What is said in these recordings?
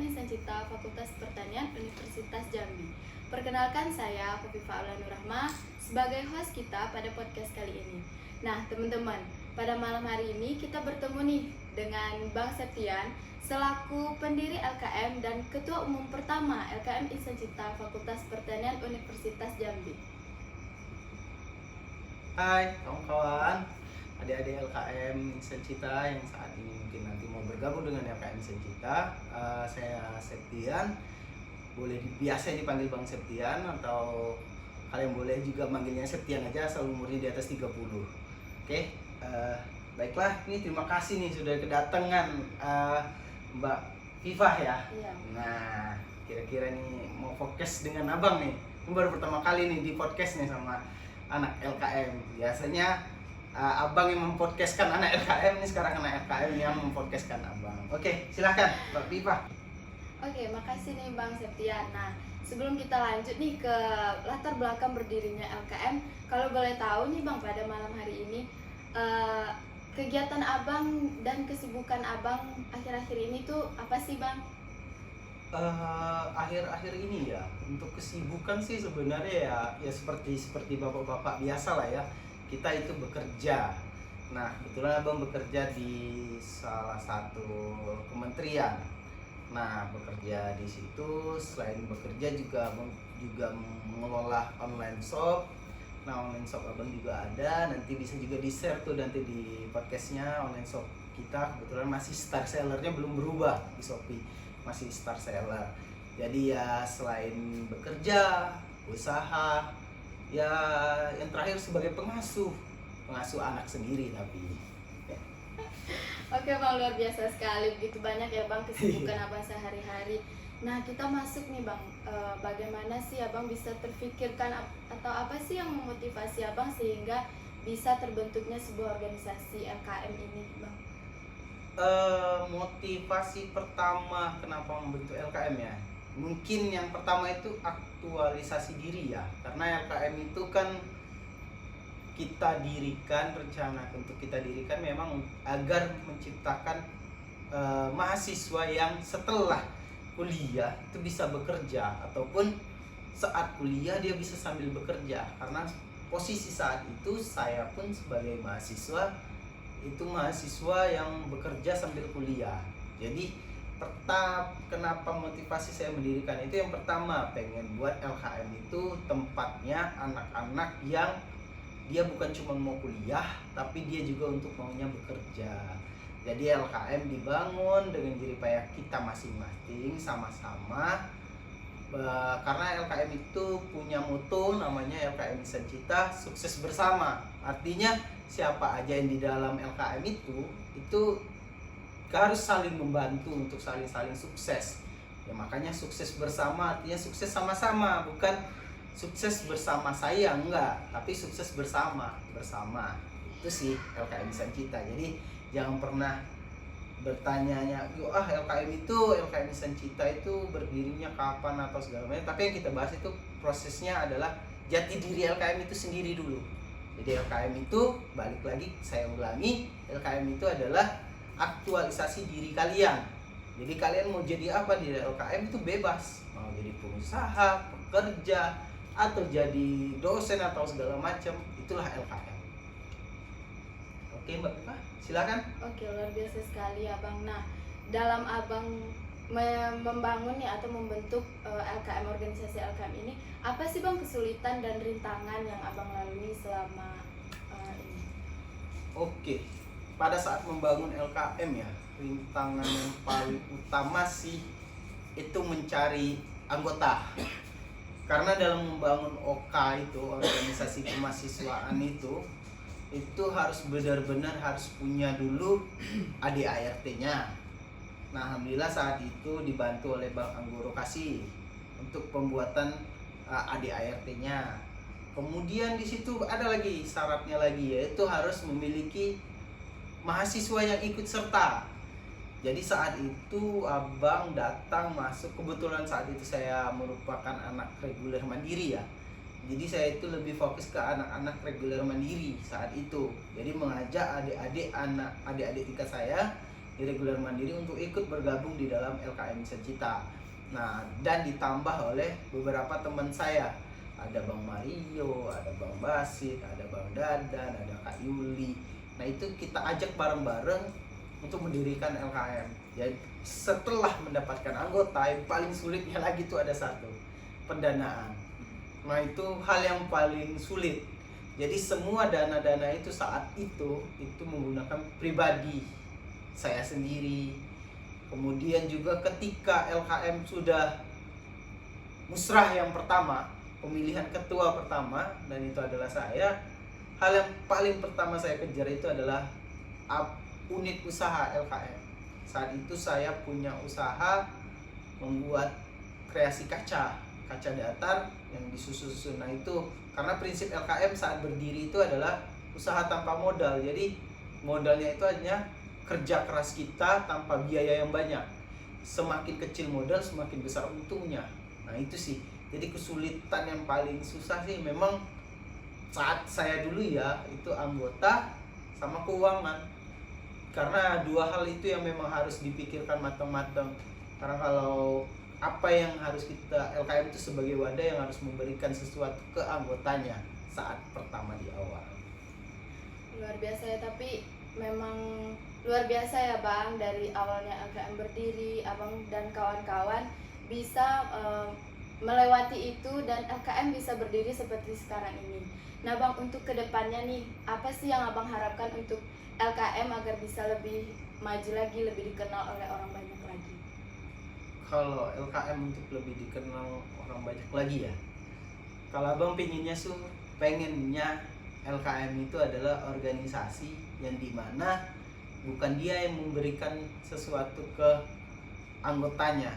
Insan Cipta Fakultas Pertanian Universitas Jambi. Perkenalkan saya Kofifa Aulanurahma sebagai host kita pada podcast kali ini. Nah teman-teman, pada malam hari ini kita bertemu nih dengan Bang Septian selaku pendiri LKM dan Ketua Umum pertama LKM Insan Cipta Fakultas Pertanian Universitas Jambi. Hai kawan-kawan, adik-adik LKM Insan Cipta yang saat ini mungkin nanti mau bergabung dengan LKM Insan Cipta. Saya Septian, boleh biasa dipanggil Bang Septian atau kalian boleh juga manggilnya Septian aja asal umurnya di atas 30. Oke, baiklah, ini terima kasih nih sudah kedatangan Mbak Viva ya. Iya. Nah, kira-kira nih mau fokus dengan abang nih. Ini baru pertama kali nih di podcast nih sama anak LKM. Biasanya abang yang mempodcastkan anak LKM, ini sekarang anak LKM yang mempodcastkan abang. Oke, silakan Mbak Viva. Oke, makasih nih Bang Septian. Nah, sebelum kita lanjut nih ke latar belakang berdirinya LKM, kalau boleh tahu nih Bang, pada malam hari ini kegiatan Abang dan kesibukan Abang akhir-akhir ini tuh apa sih Bang? Akhir-akhir ini ya, untuk kesibukan sih sebenarnya ya seperti bapak-bapak biasa lah ya. Kita itu bekerja. Nah, kebetulan abang bekerja di salah satu kementerian. Nah, bekerja di situ, selain bekerja juga abang juga mengelola online shop. Nah, online shop abang juga ada, nanti bisa juga di-share tuh nanti di podcastnya. Online shop kita kebetulan masih star sellernya belum berubah di Shopee, masih star seller. Jadi ya selain bekerja, usaha, ya yang terakhir sebagai pengasuh anak sendiri tapi. Oke Bang, luar biasa sekali, begitu banyak ya Bang kesibukan Abang sehari-hari. Nah, kita masuk nih Bang, bagaimana sih Abang bisa terfikirkan atau apa sih yang memotivasi Abang sehingga bisa terbentuknya sebuah organisasi LKM ini Bang? Motivasi pertama kenapa membentuk LKM ya, mungkin yang pertama itu aktualisasi diri ya, karena LKM itu kan kita dirikan, rencana untuk kita dirikan memang agar menciptakan mahasiswa yang setelah kuliah itu bisa bekerja, ataupun saat kuliah dia bisa sambil bekerja. Karena posisi saat itu saya pun sebagai mahasiswa itu mahasiswa yang bekerja sambil kuliah. Jadi kenapa motivasi saya mendirikan itu, yang pertama pengen buat LKM itu tempatnya anak-anak yang dia bukan cuma mau kuliah tapi dia juga untuk maunya bekerja. Jadi LKM dibangun dengan jeripayah kita masing-masing sama-sama, karena LKM itu punya moto namanya LKM Insan Cipta sukses bersama. Artinya siapa aja yang di dalam LKM itu harus saling membantu untuk saling sukses ya. Makanya sukses bersama artinya sukses sama-sama, bukan sukses bersama saya, enggak, tapi sukses bersama. Itu sih LKM Insan Cipta. Jadi jangan pernah bertanya LKM Insan Cipta itu berdirinya kapan atau segala macam. Tapi yang kita bahas itu prosesnya adalah jati diri LKM itu sendiri dulu. Jadi LKM itu, balik lagi saya ulangi, LKM itu adalah aktualisasi diri kalian. Jadi kalian mau jadi apa di LKM itu bebas, mau jadi pengusaha, pekerja, atau jadi dosen atau segala macam, itulah LKM. Oke Mbak Viva, silakan. Oke, luar biasa sekali Abang. Nah, dalam Abang membangun nih atau membentuk LKM, organisasi LKM ini, apa sih Bang kesulitan dan rintangan yang Abang lalui selama ini? Oke, pada saat membangun LKM ya, rintangan yang paling utama sih itu mencari anggota. Karena dalam membangun OK itu, organisasi kemahasiswaan itu harus benar-benar harus punya dulu ADART-nya. Nah, alhamdulillah saat itu dibantu oleh Bank Anggoro Kasih untuk pembuatan ADART-nya. Kemudian di situ ada lagi syaratnya lagi, yaitu harus memiliki mahasiswa yang ikut serta. Jadi saat itu abang datang masuk, kebetulan saat itu saya merupakan anak reguler mandiri ya. Jadi saya itu lebih fokus ke anak-anak reguler mandiri saat itu. Jadi mengajak adik-adik tingkat saya irregular mandiri untuk ikut bergabung di dalam LKM Sencita. Nah, dan ditambah oleh beberapa teman saya. Ada Bang Mario, ada Bang Basit, ada Bang Dadan, ada Kak Yuli. Nah, itu kita ajak bareng-bareng untuk mendirikan LKM. Jadi setelah mendapatkan anggota, yang paling sulitnya lagi itu ada satu, pendanaan. Nah, itu hal yang paling sulit. Jadi semua dana-dana itu saat itu menggunakan pribadi saya sendiri. Kemudian juga ketika LKM sudah musrah yang pertama, pemilihan ketua pertama, dan itu adalah saya, hal yang paling pertama saya kejar itu adalah unit usaha LKM. Saat itu saya punya usaha membuat kreasi kaca datar yang disusun. Nah, itu karena prinsip LKM saat berdiri itu adalah usaha tanpa modal. Jadi modalnya itu hanya kerja keras kita tanpa biaya yang banyak. Semakin kecil modal, semakin besar untungnya. Nah, itu sih. Jadi kesulitan yang paling susah sih memang saat saya dulu ya, itu anggota sama keuangan. Karena dua hal itu yang memang harus dipikirkan matang-matang. Karena kalau apa yang harus kita, LKM itu sebagai wadah yang harus memberikan sesuatu ke anggotanya saat pertama di awal. Luar biasa ya, tapi memang luar biasa ya Bang, dari awalnya LKM berdiri, Abang dan kawan-kawan bisa melewati itu dan LKM bisa berdiri seperti sekarang ini. Nah Bang, untuk kedepannya nih, apa sih yang Abang harapkan untuk LKM agar bisa lebih maju lagi, lebih dikenal oleh orang banyak lagi? Kalau LKM untuk lebih dikenal orang banyak lagi ya, kalau Abang pengennya LKM itu adalah organisasi yang dimana bukan dia yang memberikan sesuatu ke anggotanya,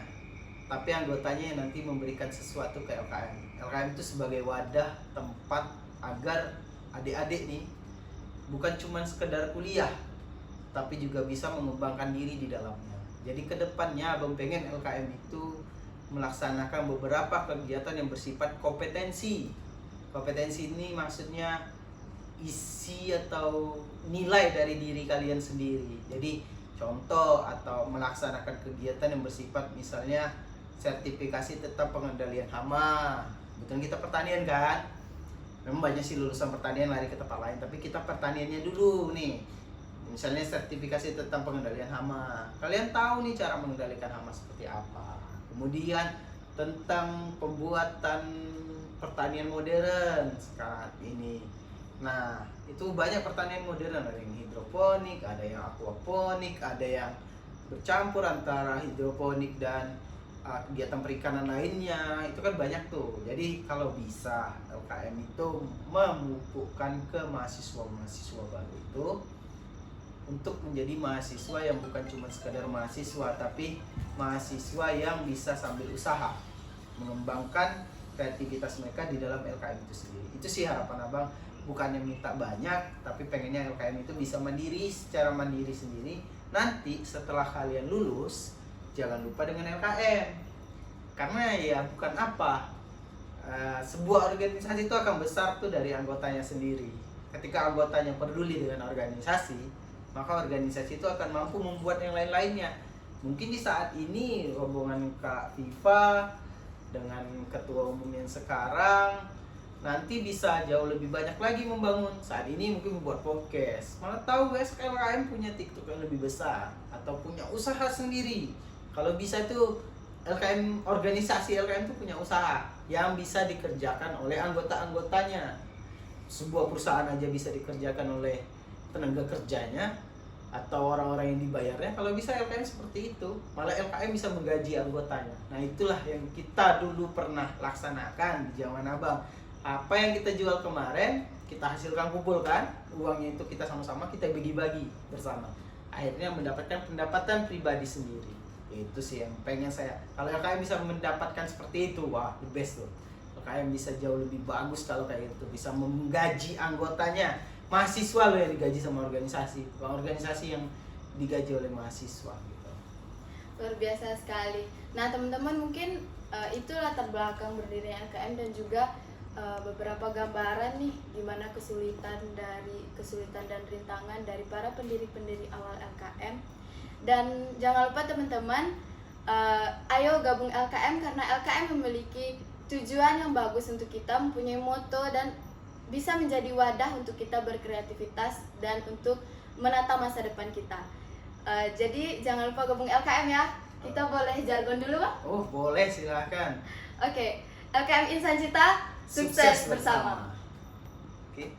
tapi anggotanya yang nanti memberikan sesuatu ke LKM. LKM itu sebagai wadah tempat agar adik-adik nih bukan cuma sekedar kuliah, tapi juga bisa mengembangkan diri di dalamnya. Jadi kedepannya Abang pengen LKM itu melaksanakan beberapa kegiatan yang bersifat kompetensi. Kompetensi ini maksudnya isi atau nilai dari diri kalian sendiri. Jadi contoh atau melaksanakan kegiatan yang bersifat misalnya sertifikasi tentang pengendalian hama. Betul, kita pertanian kan? Memang banyak sih lulusan pertanian lari ke tempat lain, tapi kita pertaniannya dulu nih. Misalnya sertifikasi tentang pengendalian hama. Kalian tahu nih cara mengendalikan hama seperti apa. Kemudian tentang pembuatan pertanian modern sekarang ini. Nah, itu banyak pertanian modern, ada yang hidroponik, ada yang aquaponik, ada yang bercampur antara hidroponik dan kegiatan perikanan lainnya. Itu kan banyak tuh. Jadi kalau bisa LKM itu memupukkan ke mahasiswa-mahasiswa baru itu untuk menjadi mahasiswa yang bukan cuma sekadar mahasiswa, tapi mahasiswa yang bisa sambil usaha mengembangkan kreativitas mereka di dalam LKM itu sendiri. Itu sih harapan Abang, bukannya minta banyak, tapi pengennya LKM itu bisa mandiri, secara mandiri sendiri. Nanti setelah kalian lulus, jangan lupa dengan LKM. Karena ya bukan apa, sebuah organisasi itu akan besar tuh dari anggotanya sendiri. Ketika anggotanya peduli dengan organisasi, maka organisasi itu akan mampu membuat yang lain-lainnya. Mungkin di saat ini rombongan Kak Viva dengan ketua umum yang sekarang nanti bisa jauh lebih banyak lagi membangun. Saat ini mungkin membuat podcast. Malah tahu guys, LKM punya TikTok yang lebih besar atau punya usaha sendiri. Kalau bisa itu organisasi LKM itu punya usaha yang bisa dikerjakan oleh anggota-anggotanya. Sebuah perusahaan aja bisa dikerjakan oleh tenaga kerjanya atau orang-orang yang dibayarnya. Kalau bisa LKM seperti itu, malah LKM bisa menggaji anggotanya. Nah, itulah yang kita dulu pernah laksanakan di zaman Abang. Apa yang kita jual kemarin, kita hasilkan, kumpulkan uangnya, itu kita sama-sama kita bagi-bagi bersama. Akhirnya mendapatkan pendapatan pribadi sendiri. Itu sih yang pengen saya. Kalau LKM bisa mendapatkan seperti itu, wah, the best tuh. LKM bisa jauh lebih bagus kalau kayak gitu, bisa menggaji anggotanya. Mahasiswa loh yang digaji sama organisasi, bukan organisasi yang digaji oleh mahasiswa gitu. Luar biasa sekali. Nah teman-teman, mungkin itu latar belakang berdirinya LKM dan juga beberapa gambaran nih gimana kesulitan dan rintangan dari para pendiri-pendiri awal LKM Dan jangan lupa teman-teman, ayo gabung LKM karena LKM memiliki tujuan yang bagus untuk kita, mempunyai moto dan bisa menjadi wadah untuk kita berkreativitas dan untuk menata masa depan kita. Jadi jangan lupa gabung LKM ya. Kita boleh jargon dulu, Bang? Oh, boleh, silahkan. Oke, LKM Insan Cita, sukses bersama. Oke.